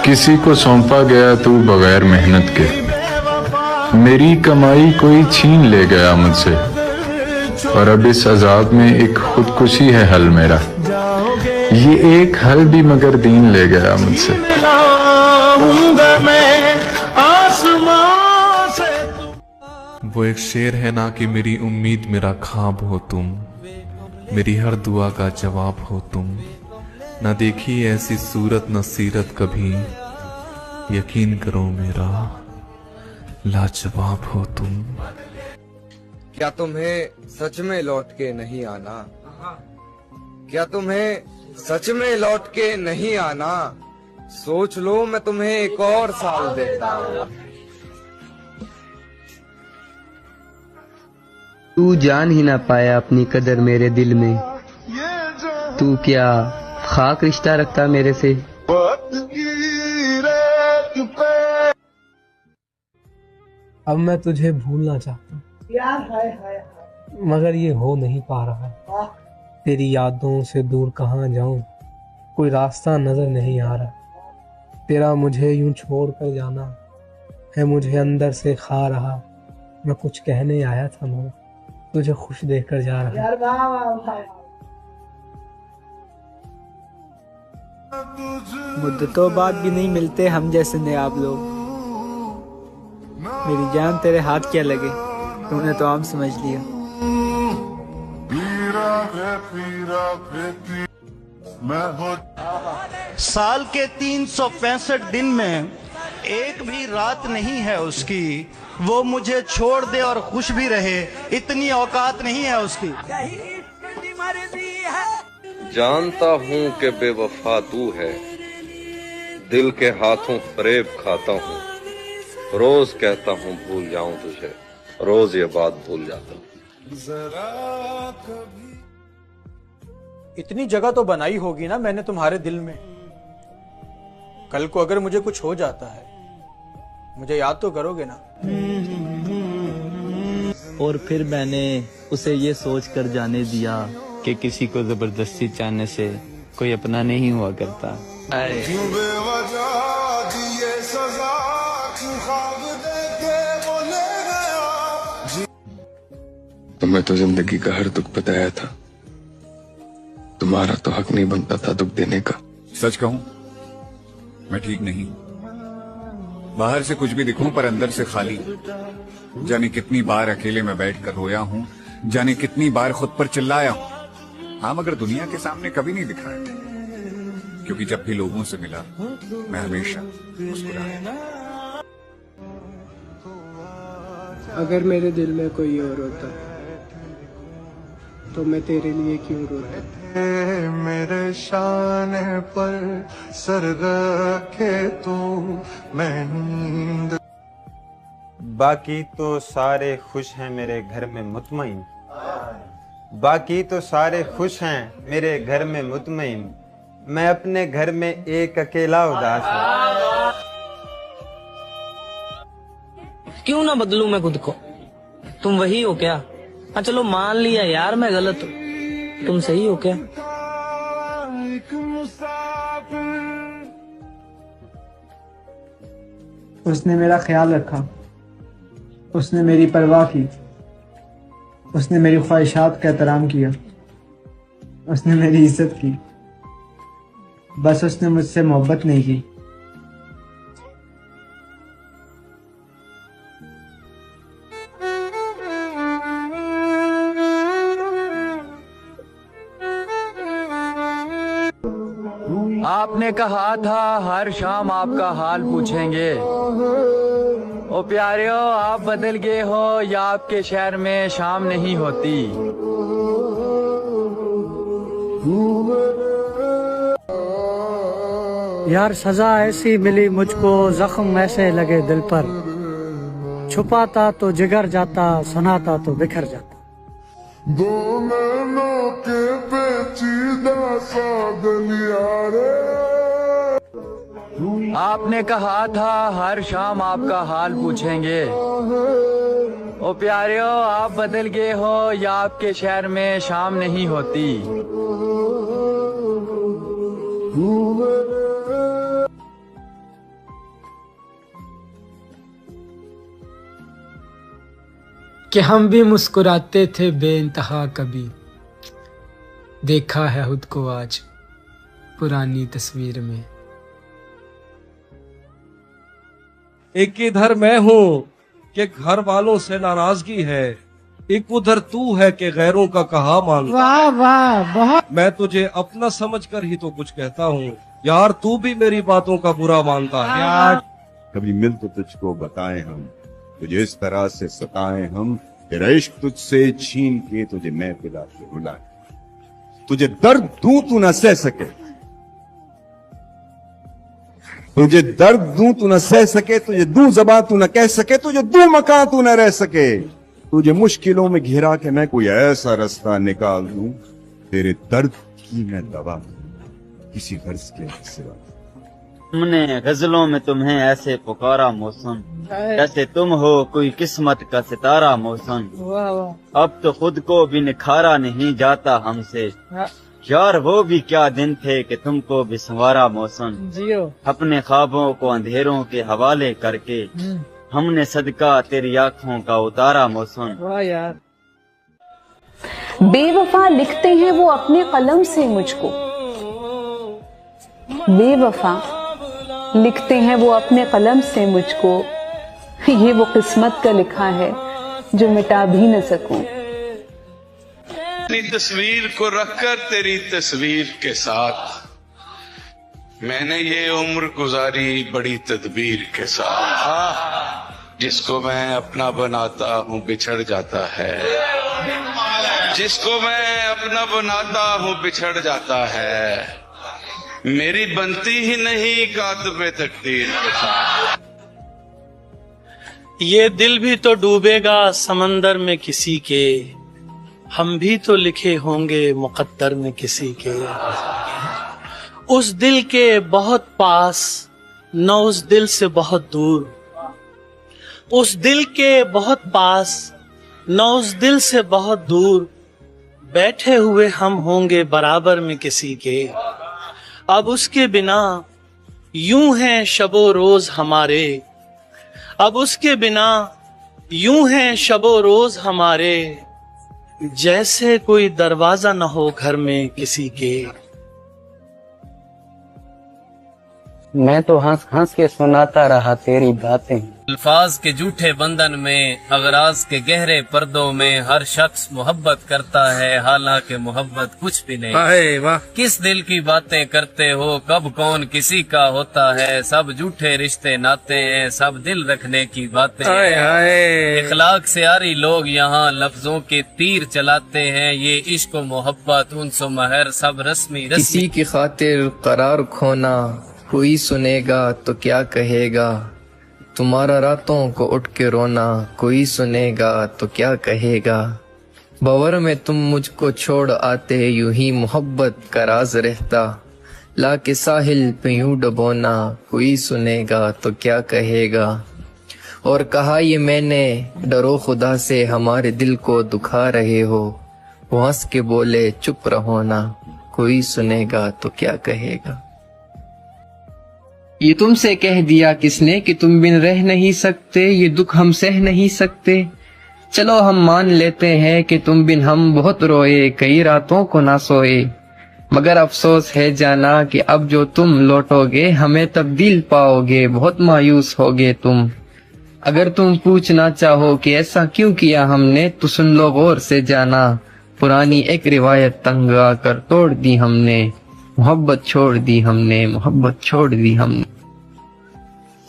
किसी को सौंपा गया तू बगैर मेहनत के, मेरी कमाई कोई छीन ले गया मुझसे, और अब इस अजाब में एक खुदकुशी है हल मेरा, ये एक हल भी मगर दीन ले गया मुझसे। वो एक शेर है ना कि मेरी उम्मीद मेरा ख्वाब हो तुम, मेरी हर दुआ का जवाब हो तुम, न देखी ऐसी सूरत न सीरत कभी, यकीन करो मेरा लाजवाब हो तुम। क्या तुम्हें सच में लौट के नहीं आना? क्या तुम्हें सच में लौट के नहीं आना? सोच लो मैं तुम्हें एक और साल देता हूँ। तू जान ही ना पाया अपनी कदर मेरे दिल में, तू क्या खाक रिश्ता रखता मेरे से। अब मैं तुझे भूलना चाहता हूँ, मगर ये हो नहीं पा रहा। तेरी यादों से दूर कहाँ जाऊं, कोई रास्ता नजर नहीं आ रहा। तेरा मुझे यूं छोड़ कर जाना है मुझे अंदर से खा रहा। मैं कुछ कहने आया था मगर तुझे खुश देखकर जा रहा। मुद्दतों बाद भी नहीं मिलते हम जैसे नेयाब लोग। मेरी जान तेरे हाथ क्या लगे, तूने तो आम समझ लिया। साल के 365 दिन में एक भी रात नहीं है उसकी, वो मुझे छोड़ दे और खुश भी रहे, इतनी औकात नहीं है उसकी। जानता हूँ कि बेवफा तू है, दिल के हाथों फरेब खाता हूँ। रोज कहता हूँ भूल जाऊं तुझे, रोज ये बात भूल जाता हूँ। इतनी जगह तो बनाई होगी ना मैंने तुम्हारे दिल में। कल को अगर मुझे कुछ हो जाता है, मुझे याद तो करोगे ना। और फिर मैंने उसे ये सोच कर जाने दिया कि किसी को जबरदस्ती चाहने से कोई अपना नहीं हुआ करता। तुम्हें तो जिंदगी का हर दुख बताया था, तुम्हारा तो हक नहीं बनता था दुख देने का। सच कहूं मैं ठीक नहीं, बाहर से कुछ भी दिखूं पर अंदर से खाली। जाने कितनी बार अकेले में बैठकर रोया हूं, जाने कितनी बार खुद पर चिल्लाया हूं। हाँ, मगर दुनिया के सामने कभी नहीं दिखाया, क्योंकि जब भी लोगों से मिला मैं हमेशा मुस्कुराया। अगर मेरे दिल में कोई और होता तो मैं तेरे लिए क्यों रोता। मेरे शान पर सर रखे तू, मैं नींद। बाकी तो सारे खुश हैं मेरे घर में मुतमईन, बाकी तो सारे खुश हैं मेरे घर में मुतमईन, मैं अपने घर में एक अकेला उदास हूँ। क्यों ना बदलूं मैं खुद को, तुम वही हो क्या? हाँ चलो मान लिया यार मैं गलत हूँ, तुम सही हो क्या? उसने मेरा ख्याल रखा, उसने मेरी परवाह की, उसने मेरी ख्वाहिशात का एहतराम किया, उसने मेरी इज्जत की। बस उसने मुझसे मोहब्बत नहीं की। आपने कहा था हर शाम आपका हाल पूछेंगे, ओ प्यारियो आप बदल गए हो या आपके शहर में शाम नहीं होती। यार सजा ऐसी मिली मुझको, जख्म ऐसे लगे दिल पर, छुपाता तो जिगर जाता, सुनाता तो बिखर जाता। आपने कहा था हर शाम आपका हाल पूछेंगे, ओ प्यारियो आप बदल गए हो या आपके शहर में शाम नहीं होती। कि हम भी मुस्कुराते थे बेइंतहा कभी, देखा है खुद को आज पुरानी तस्वीर में। एक इधर मैं हूँ कि घर वालों से नाराजगी है, एक उधर तू है कि गैरों का कहा मान। वाह वाह, बहुत। मैं तुझे अपना समझकर ही तो कुछ कहता हूँ यार, तू भी मेरी बातों का बुरा मानता है यार। कभी मिल तो तुझको बताएं हम, तुझे इस तरह से सताएं हम, तेरा इश्क तुझसे छीन के तुझे मैं पिला के रुलाए, तुझे दर्द दूं तू न सह सके, तुझे दर्द दूं तू न सह सके, तुझे दूं ज़बान तू न कह सके, तुझे दूं मकान तू न रह सके, तुझे मुश्किलों में घिरा के मैं कोई ऐसा रास्ता निकाल दूं, तेरे दर्द की मैं दवा किसी गर्ज के सिवा। हमने गजलों में तुम्हें ऐसे पुकारा मौसम, जैसे तुम हो कोई किस्मत का सितारा मौसम। अब तो खुद को भी निखारा नहीं जाता हमसे, यार वो भी क्या दिन थे कि तुमको भी संवारा मौसम। अपने ख्वाबों को अंधेरों के हवाले करके हमने सदका तेरी आँखों का उतारा मौसम। बेवफा लिखते हैं वो अपने कलम से मुझको, बेवफा लिखते हैं वो अपने कलम से मुझको, ये वो किस्मत का लिखा है जो मिटा भी न सकूं। अपनी तस्वीर को रखकर तेरी तस्वीर के साथ मैंने ये उम्र गुजारी बड़ी तदबीर के साथ। जिसको मैं अपना बनाता हूँ बिछड़ जाता है, जिसको मैं अपना बनाता हूँ बिछड़ जाता है, मेरी बनती ही नहीं कातबे तकदीर के साथ। ये दिल भी तो डूबेगा समंदर में किसी के, हम भी तो लिखे होंगे मुकद्दर में किसी के। उस दिल के बहुत पास न उस दिल से बहुत दूर, उस दिल के बहुत पास न उस दिल से बहुत दूर, बैठे हुए हम होंगे बराबर में किसी के। अब उसके बिना यूं हैं शबो रोज हमारे, अब उसके बिना यूं हैं शबो रोज हमारे, जैसे कोई दरवाजा न हो घर में किसी के। मैं तो हंस हंस के सुनाता रहा तेरी बातें, अल्फाज के झूठे बंधन में, अगराज के गहरे पर्दों में, हर शख्स मोहब्बत करता है हालांकि मोहब्बत कुछ भी नहीं। वाह। किस दिल की बातें करते हो, कब कौन किसी का होता है, सब झूठे रिश्ते नाते हैं, सब दिल रखने की बातें हैं। इखलाक से आरी लोग यहाँ लफ्जों के तीर चलाते हैं, ये इश्क व मोहब्बत उनसो महर सब रस्मी रस्मी। किसी की खातिर करार खोना कोई सुनेगा तो क्या कहेगा, तुम्हारा रातों को उठ के रोना कोई सुनेगा तो क्या कहेगा। बवर में तुम मुझको छोड़ आते यूं ही मोहब्बत का राज रहता, लाके साहिल पे यूं डबोना कोई सुनेगा तो क्या कहेगा। और कहा ये मैंने डरो खुदा से हमारे दिल को दुखा रहे हो, वो हंस के बोले चुप रहो ना कोई सुनेगा तो क्या कहेगा। ये तुमसे कह दिया किसने कि तुम बिन रह नहीं सकते, ये दुख हम सह नहीं सकते। चलो हम मान लेते हैं कि तुम बिन हम बहुत रोए, कई रातों को ना सोए, मगर अफसोस है जाना कि अब जो तुम लौटोगे हमें तब्दील पाओगे, बहुत मायूस होगे तुम। अगर तुम पूछना चाहो कि ऐसा क्यों किया हमने, तो सुन लो गौर से जाना, पुरानी एक रिवायत तंग आकर तोड़ दी हमने, मोहब्बत छोड़ दी हमने, मोहब्बत छोड़ दी हमने।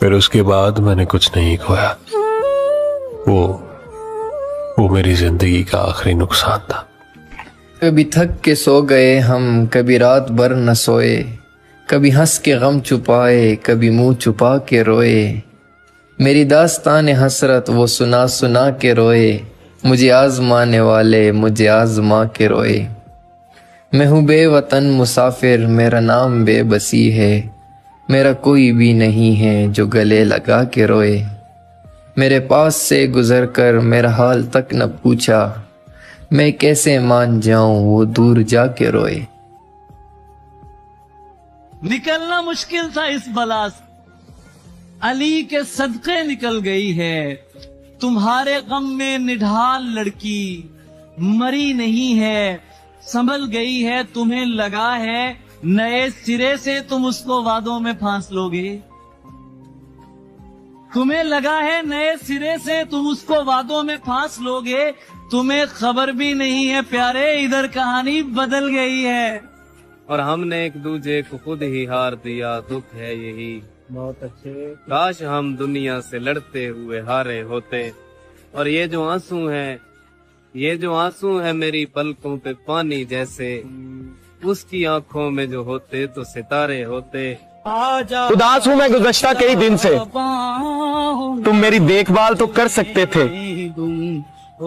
फिर उसके बाद मैंने कुछ नहीं खोया, वो मेरी जिंदगी का आखिरी नुकसान था। कभी थक के सो गए हम, कभी रात भर न सोए, कभी हंस के गम छुपाए, कभी मुंह छुपा के रोए। मेरी दास्तान हसरत वो सुना सुना के रोए, मुझे आजमाने वाले मुझे आजमा के रोए। मैं हूँ बेवतन मुसाफिर, मेरा नाम बेबसी है, मेरा कोई भी नहीं है जो गले लगा के रोए। मेरे पास से गुजर कर मेरा हाल तक न पूछा, मैं कैसे मान जाऊं वो दूर जाके रोए। निकलना मुश्किल था इस बला से, अली के सदके निकल गई है, तुम्हारे गम में निढाल लड़की मरी नहीं है, संभल गई है, तुम्हें लगा है नए सिरे से तुम उसको वादों में फांस लोगे। तुम्हें लगा है नए सिरे से तुम उसको वादों में फांस लोगे। तुम्हें खबर भी नहीं है प्यारे, इधर कहानी बदल गई है। और हमने एक दूजे को खुद ही हार दिया, दुख है यही। बहुत अच्छे। काश हम दुनिया से लड़ते हुए हारे होते। और ये जो आंसू हैं, ये जो आंसू है मेरी पलकों पे पानी जैसे, उसकी आंखों में जो होते तो सितारे होते। उदास हूँ मैं गुज़श्ता कई दिन से, तुम मेरी देखभाल तो कर सकते थे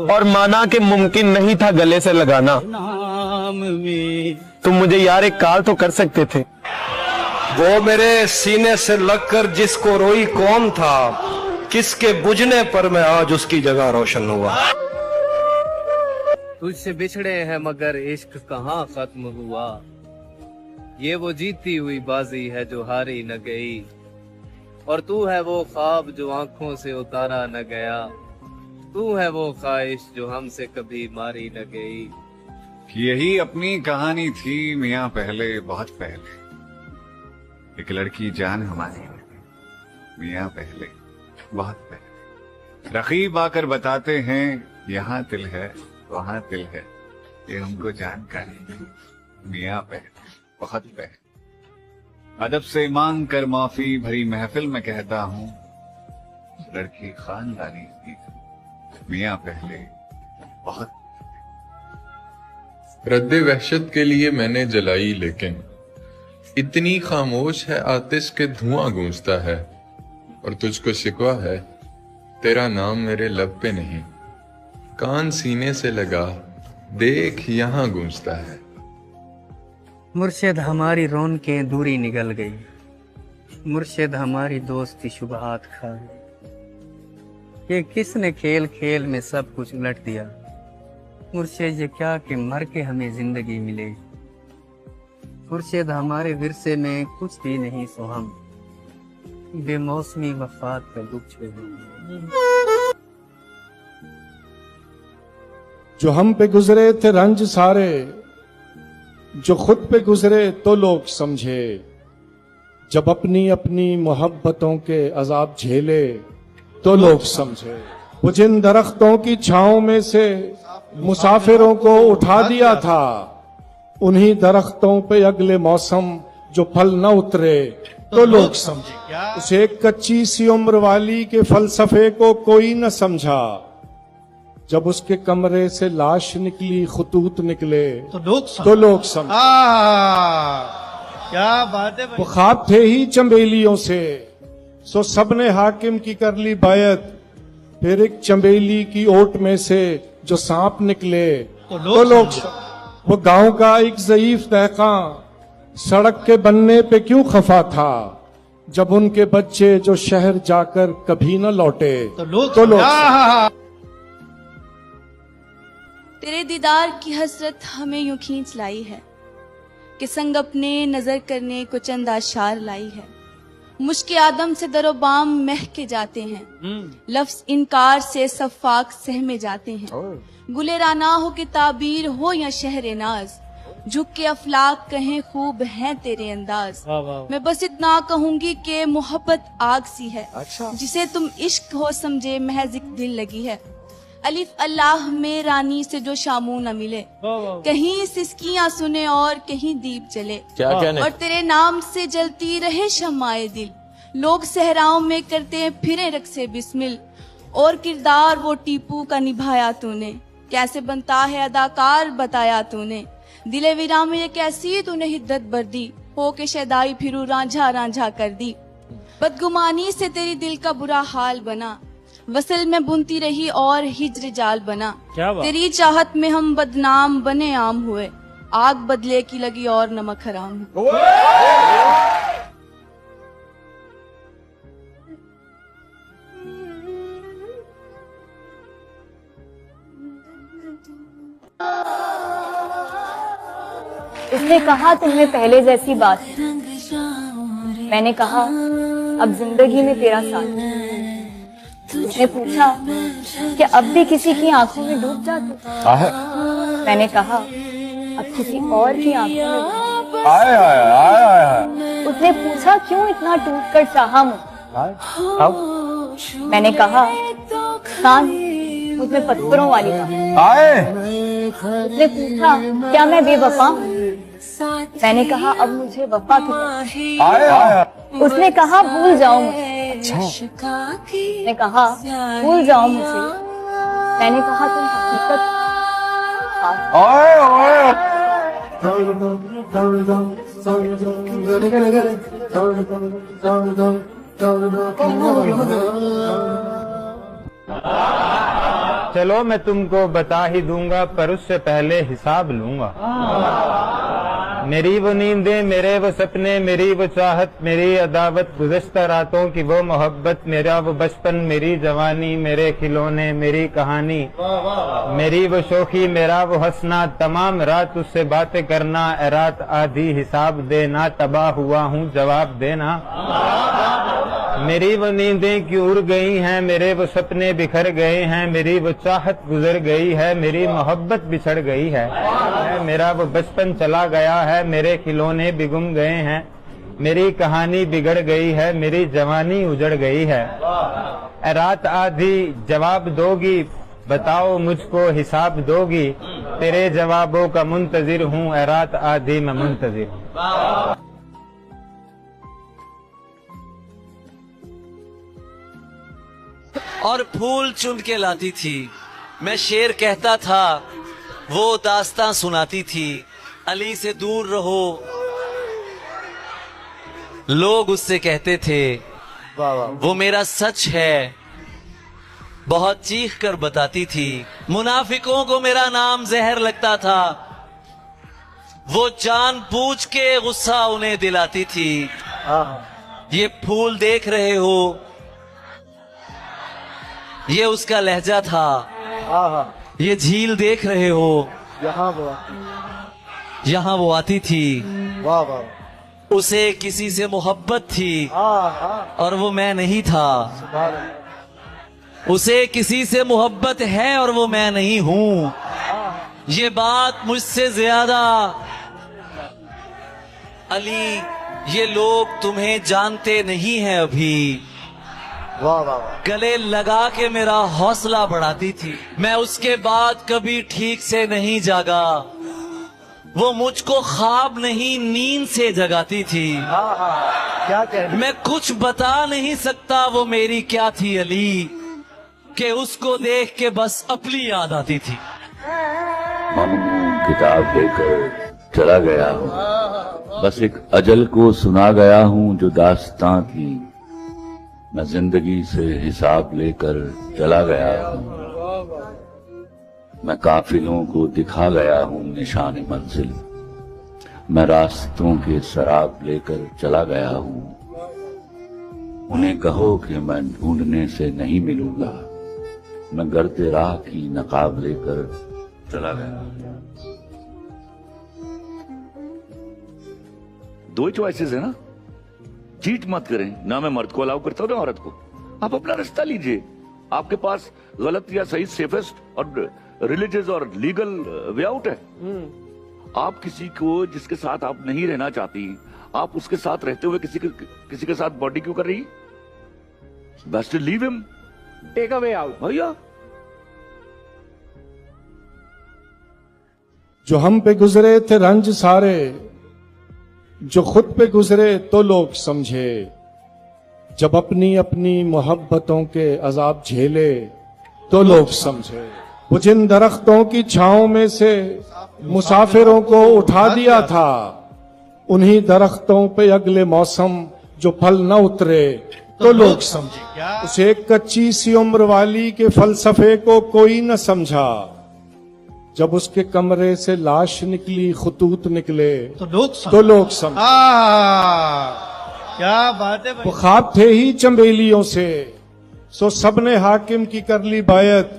और माना कि मुमकिन नहीं था गले से लगाना। तुम मुझे यार एक कॉल तो कर सकते थे। वो मेरे सीने से लगकर जिसको रोई कौन था, किसके बुझने पर मैं आज उसकी जगह रोशन हुआ। तुझसे बिछड़े हैं मगर इश्क कहाँ खत्म हुआ। ये वो जीती हुई बाजी है जो हारी न गई, और तू है वो ख्वाब जो आंखों से उतारा न गया। तू है वो ख्वाहिश जो हमसे कभी मारी न गई। यही अपनी कहानी थी मियाँ पहले, बहुत पहले। एक लड़की जान हमारी मियाँ पहले, बहुत पहले। रकीब आकर बताते हैं यहाँ तिल है वहाँ तिल है, ये हमको जानकारी। मियाँ पहले, बहुत पहले। अदब से मांग कर माफी भरी महफिल में कहता हूँ, लड़की खानदानी थी मियाँ पहले, बहुत। रद्दे वहशत के लिए मैंने जलाई, लेकिन इतनी खामोश है आतिश के धुआं गूंजता है। और तुझको शिकवा है तेरा नाम मेरे लब पे नहीं, कान सीने से लगा देख यहाँ गूंजता है। मुर्शिद हमारी रौनकें दूरी निगल गई, मुर्शिद हमारी दोस्ती शुबहात खा गई। ये किसने खेल खेल में सब कुछ उलट दिया। मुर्शिद ये क्या कि मर के हमें जिंदगी मिले। मुर्शिद हमारे विरसे में कुछ भी नहीं सो हम बेमौसमी वफात का दुख छोड़े। जो हम पे गुजरे थे रंज सारे, जो खुद पे गुजरे तो लोग समझे। जब अपनी अपनी मोहब्बतों के अजाब झेले तो लोग समझे। वो जिन दरख्तों की छांव में से मुसाफिरों को उठा दिया था, उन्हीं दरख्तों पे अगले मौसम जो फल न उतरे तो लोग समझे। उस एक कच्ची सी उम्र वाली के फलसफे को कोई न समझा। जब उसके कमरे से लाश निकली, खतूत निकले तो लोग समझे। क्या बात है। वो ख्वाब थे ही चंबेलियों से, सो सबने हाकिम की कर ली बायत। फिर एक चंबेली की ओट में से जो सांप निकले तो लोग। वो गांव का एक ज़ईफ दहका सड़क के बनने पे क्यों खफा था, जब उनके बच्चे जो शहर जाकर कभी न लौटे तो लोग। तेरे दीदार की हसरत हमें यूं खींच लाई है कि संग अपने नजर करने को चंद आशार लाई है। मुश्क आदम से दरोबाम महके जाते हैं, लफ्ज इनकार से सफाक सहमे जाते हैं। गुले राना हो के ताबीर हो या शहर नाज, झुक के अफलाक कहें खूब है तेरे अंदाज। मैं बस इतना कहूंगी कि मोहब्बत आग सी है, जिसे तुम इश्क हो समझे महज एक दिल लगी है। अलिफ अल्लाह में रानी से जो शामू न मिले, कहीं सिसकियां सुने और कहीं दीप जले। और तेरे नाम से जलती रहे शमाए दिल, लोग सहराओं में करते फिरे रक्से बिस्मिल। और किरदार वो टीपू का निभाया तूने, कैसे बनता है अदाकार बताया तूने। दिले वीरा में एक ऐसी तूने हिद्दत भर दी, हो के शैदाई फिरू रांझा रांझा कर दी। बदगुमानी से तेरी दिल का बुरा हाल बना, वसल में बुनती रही और हिज्र जाल बना। तेरी चाहत में हम बदनाम बने आम हुए, आग बदले की लगी और नमक हराम हुए। उसने कहा तुम्हें पहले जैसी बात। मैंने कहा अब जिंदगी में तेरा साथ। उसने पूछा कि अब भी किसी की आंखों में डूब जाते? मैंने कहा अब किसी और की आंखों में। उसने पूछा क्यों इतना टूट कर चाहा मुझे? मैंने कहा कान मुझमें पत्थरों वाली बात। उसने पूछा क्या मैं बेवफा हूँ? मैंने कहा अब मुझे वफा की। उसने कहा भूल जाओ मुझे। उसने कहा भूल जाओ मुझे। मैंने कहा तुम हकीकत। चलो मैं तुमको बता ही दूंगा पर उससे पहले हिसाब लूंगा। मेरी वो नींदें, मेरे वो सपने, मेरी वो चाहत, मेरी अदावत, गुज़श्ता रातों की वो मोहब्बत, मेरा वो बचपन, मेरी जवानी, मेरे खिलौने, मेरी कहानी, मेरी वो शोखी, मेरा वो हंसना, तमाम रात उससे बातें करना, ए रात आधी हिसाब देना, तबाह हुआ हूँ जवाब देना। मेरी वो नींदें क्यों उड़ गई हैं, मेरे वो सपने बिखर गए हैं, मेरी वो चाहत गुजर गई है, मेरी मोहब्बत बिछड़ गई है, मेरा वो बचपन चला गया है, मेरे खिलौने बिगुम गए हैं, मेरी कहानी बिगड़ गई है, मेरी जवानी उजड़ गई है। ए रात आधी जवाब दोगी, बताओ मुझको हिसाब दोगी, तेरे जवाबों का मुंतजिर हूँ, ए रात आधी मैं मुंतजिर हूँ। और फूल चुन के लाती थी, मैं शेर कहता था, वो दास्तां सुनाती थी, अली से दूर रहो लोग उससे कहते थे, वो मेरा सच है बहुत चीख कर बताती थी। मुनाफिकों को मेरा नाम जहर लगता था, वो जान पूछ के गुस्सा उन्हें दिलाती थी। ये फूल देख रहे हो, ये उसका लहजा था। ये झील देख रहे हो, यहाँ वो आती थी। उसे किसी से मोहब्बत थी और वो मैं नहीं था। उसे किसी से मोहब्बत है और वो मैं नहीं हूँ। ये बात मुझसे ज्यादा अली, ये लोग तुम्हें जानते नहीं हैं अभी। गले लगा के मेरा हौसला बढ़ाती थी, मैं उसके बाद कभी ठीक से नहीं जागा। वो मुझको ख्वाब नहीं नींद से जगाती थी। क्या मैं कुछ बता नहीं सकता वो मेरी क्या थी अली, कि उसको देख के बस अपनी याद आती थी। किताब लेकर चला गया हूँ, बस एक अजल को सुना गया हूँ जो दास्तां थी। मैं जिंदगी से हिसाब लेकर चला गया हूँ, मैं काफिलों को दिखा गया हूँ निशान मंजिल। मैं रास्तों के शराब लेकर चला गया हूँ, उन्हें कहो कि मैं ढूंढने से नहीं मिलूंगा। मैं गर्दे राह की नकाब लेकर चला गया। दो ही चॉइसेस है ना, चीट मत करें। ना मैं मर्द को अलाउ करता हूं ना औरत को। आप अपना रास्ता लीजिए, आपके पास गलत या सही सेफेस्ट और रिलीजियस और लीगल वे आउट है। आप किसी को जिसके साथ आप नहीं रहना चाहती, आप उसके साथ रहते हुए किसी के साथ बॉडी क्यों कर रही? Best leave him, take a way out भैया। जो हम पे गुजरे थे रंज सारे, जो खुद पे गुजरे तो लोग समझे। जब अपनी अपनी मोहब्बतों के अजाब झेले तो लोग समझे। वो जिन दरख्तों की छांव में से मुसाफिरों को उठा दिया था, उन्हीं दरख्तों पे अगले मौसम जो फल न उतरे तो लोग समझे। उस एक कच्ची सी उम्र वाली के फलसफे को कोई न समझा। जब उसके कमरे से लाश निकली, खुतूत निकले तो लोग समझे। क्या बात है भाई। वो ख्वाब थे ही चंबेलियों से, सो सबने हाकिम की कर ली बायत।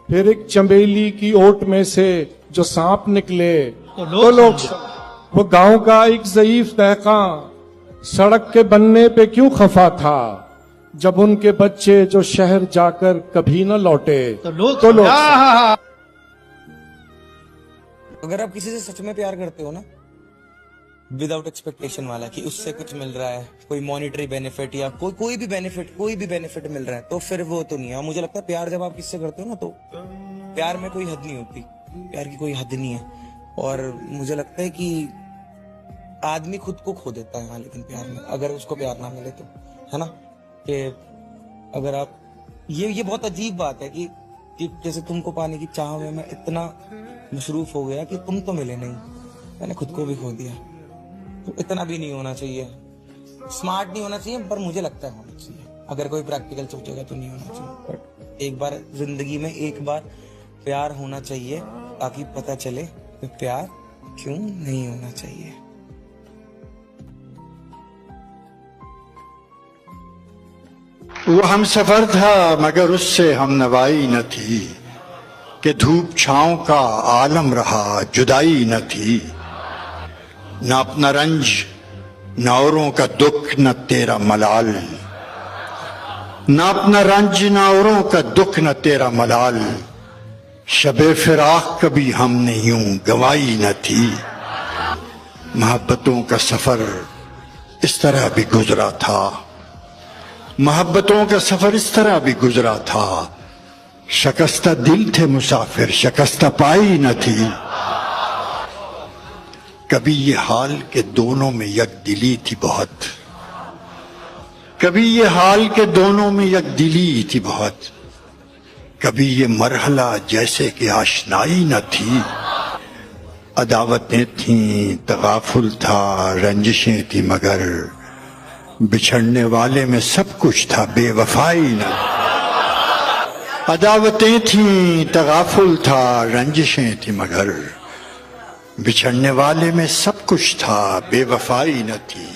फिर एक चंबेली की ओट में से जो सांप निकले तो लोग वो गांव का एक ज़ईफ दहका सड़क के बनने पे क्यों खफा था। जब उनके बच्चे जो शहर जाकर कभी न लौटे तो लोग अगर आप किसी से सच में प्यार करते हो ना, विदाउट एक्सपेक्टेशन वाला कि उससे कुछ मिल रहा है, कोई मॉनिटरी बेनिफिट या कोई भी बेनिफिट मिल रहा है, तो फिर वो तो नहीं है। मुझे लगता है प्यार जब आप किससे करते हो ना, तो प्यार में कोई हद नहीं होती, प्यार की कोई हद नहीं है। और मुझे लगता है कि आदमी खुद को खो देता है, हाँ, लेकिन प्यार में अगर उसको प्यार ना मिले तो, है ना, कि अगर आप ये बहुत अजीब बात है कि जैसे तुमको पाने की चाह में मैं इतना मशरूफ हो गया कि तुम तो मिले नहीं, मैंने खुद को भी खो दिया। तो इतना भी नहीं होना चाहिए, स्मार्ट नहीं होना चाहिए, पर मुझे लगता है होना चाहिए। अगर कोई प्रैक्टिकल सोचेगा तो नहीं होना चाहिए, बट एक बार जिंदगी में एक बार प्यार होना चाहिए ताकि पता चले कि प्यार क्यों नहीं होना चाहिए। वो हम सफर था मगर उससे हम नवाई न थी, कि धूप छांव का आलम रहा जुदाई न थी। न अपना रंज न औरों का दुख न तेरा मलाल, न अपना रंज न औरों का दुख न तेरा मलाल। शबे फिराक कभी हमने यूं गवाई न थी। मोहब्बतों का सफर इस तरह भी गुजरा था, मोहब्बतों का सफर इस तरह भी गुजरा था। शकस्ता दिल थे मुसाफिर शकस्ता पाई न थी। कभी ये हाल के दोनों में यकदिली थी बहुत, कभी ये हाल के दोनों में यकदिली थी बहुत। कभी ये मरहला जैसे कि आशनाई न थी। अदावतें थीं तगाफुल था रंजिशें थी मगर, बिछड़ने वाले में सब कुछ था बेवफाई न। अदावतें थीं तगाफुल था रंजिशें थी मगर, बिछड़ने वाले में सब कुछ था बेवफाई न थी।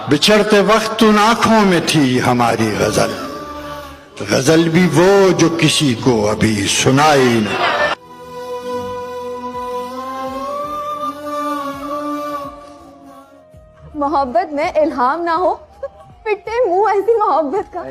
बिछड़ते वक्त उन आंखों में थी हमारी गजल, गजल भी वो जो किसी को अभी सुनाई न। मोहब्बत में इल्हाम ना हो, पिटते मुंह ऐसी मोहब्बत का।